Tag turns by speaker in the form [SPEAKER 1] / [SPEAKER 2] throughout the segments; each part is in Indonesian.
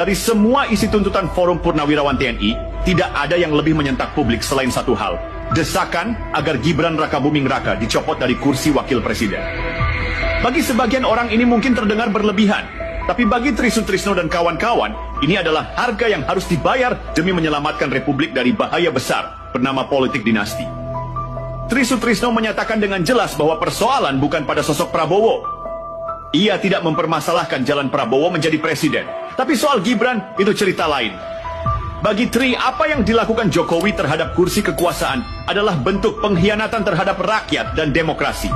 [SPEAKER 1] Dari semua isi tuntutan Forum Purnawirawan TNI, tidak ada yang lebih menyentak publik selain satu hal, desakan agar Gibran Rakabuming Raka dicopot dari kursi wakil presiden. Bagi sebagian orang ini mungkin terdengar berlebihan, tapi bagi Tri Sutrisno dan kawan-kawan, ini adalah harga yang harus dibayar demi menyelamatkan Republik dari bahaya besar bernama politik dinasti. Tri Sutrisno menyatakan dengan jelas bahwa persoalan bukan pada sosok Prabowo. Ia tidak mempermasalahkan jalan Prabowo menjadi presiden, tapi soal Gibran itu cerita lain. Bagi Tri, apa yang dilakukan Jokowi terhadap kursi kekuasaan adalah bentuk pengkhianatan terhadap rakyat dan demokrasi.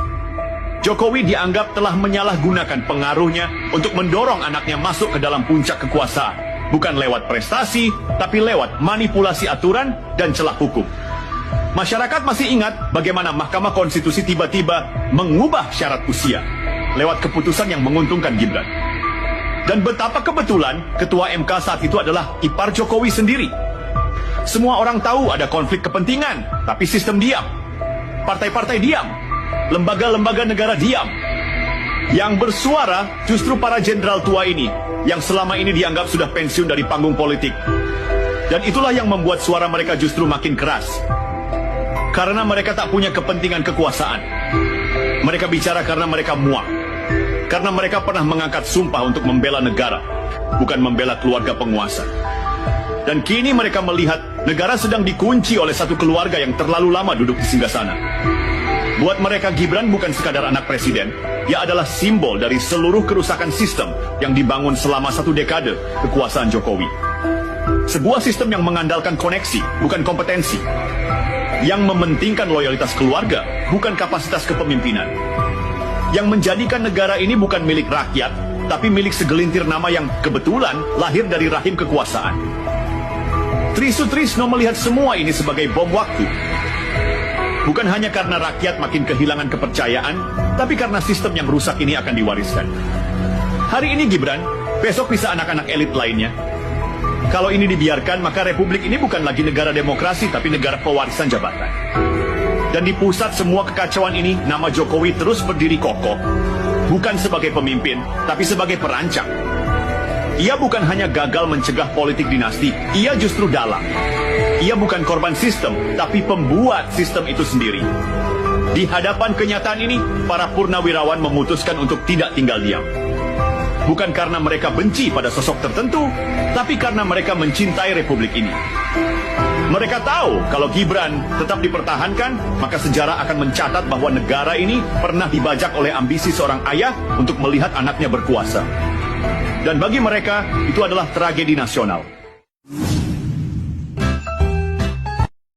[SPEAKER 1] Jokowi dianggap telah menyalahgunakan pengaruhnya untuk mendorong anaknya masuk ke dalam puncak kekuasaan. Bukan lewat prestasi, tapi lewat manipulasi aturan dan celah hukum. Masyarakat masih ingat bagaimana Mahkamah Konstitusi tiba-tiba mengubah syarat usia lewat keputusan yang menguntungkan Gibran. Dan betapa kebetulan Ketua MK saat itu adalah ipar Jokowi sendiri. Semua orang tahu ada konflik kepentingan, tapi sistem diam. Partai-partai diam. Lembaga-lembaga negara diam. Yang bersuara justru para jenderal tua ini, yang selama ini dianggap sudah pensiun dari panggung politik. Dan itulah yang membuat suara mereka justru makin keras. Karena mereka tak punya kepentingan kekuasaan. Mereka bicara karena mereka muak. Karena mereka pernah mengangkat sumpah untuk membela negara, bukan membela keluarga penguasa. Dan kini mereka melihat negara sedang dikunci oleh satu keluarga yang terlalu lama duduk di singgasana. Buat mereka Gibran bukan sekadar anak presiden, ia adalah simbol dari seluruh kerusakan sistem yang dibangun selama 1 dekade kekuasaan Jokowi. Sebuah sistem yang mengandalkan koneksi, bukan kompetensi. Yang mementingkan loyalitas keluarga, bukan kapasitas kepemimpinan. Yang menjadikan negara ini bukan milik rakyat, tapi milik segelintir nama yang kebetulan lahir dari rahim kekuasaan. Tri Sutrisno melihat semua ini sebagai bom waktu. Bukan hanya karena rakyat makin kehilangan kepercayaan, tapi karena sistem yang rusak ini akan diwariskan. Hari ini Gibran, besok bisa anak-anak elit lainnya. Kalau ini dibiarkan, maka Republik ini bukan lagi negara demokrasi, tapi negara pewarisan jabatan. Dan di pusat semua kekacauan ini, nama Jokowi terus berdiri kokoh. Bukan sebagai pemimpin, tapi sebagai perancang. Ia bukan hanya gagal mencegah politik dinasti, ia justru dalang. Ia bukan korban sistem, tapi pembuat sistem itu sendiri. Di hadapan kenyataan ini, para purnawirawan memutuskan untuk tidak tinggal diam. Bukan karena mereka benci pada sosok tertentu, tapi karena mereka mencintai Republik ini. Mereka tahu kalau Gibran tetap dipertahankan, maka sejarah akan mencatat bahwa negara ini pernah dibajak oleh ambisi seorang ayah untuk melihat anaknya berkuasa. Dan bagi mereka, itu adalah tragedi nasional.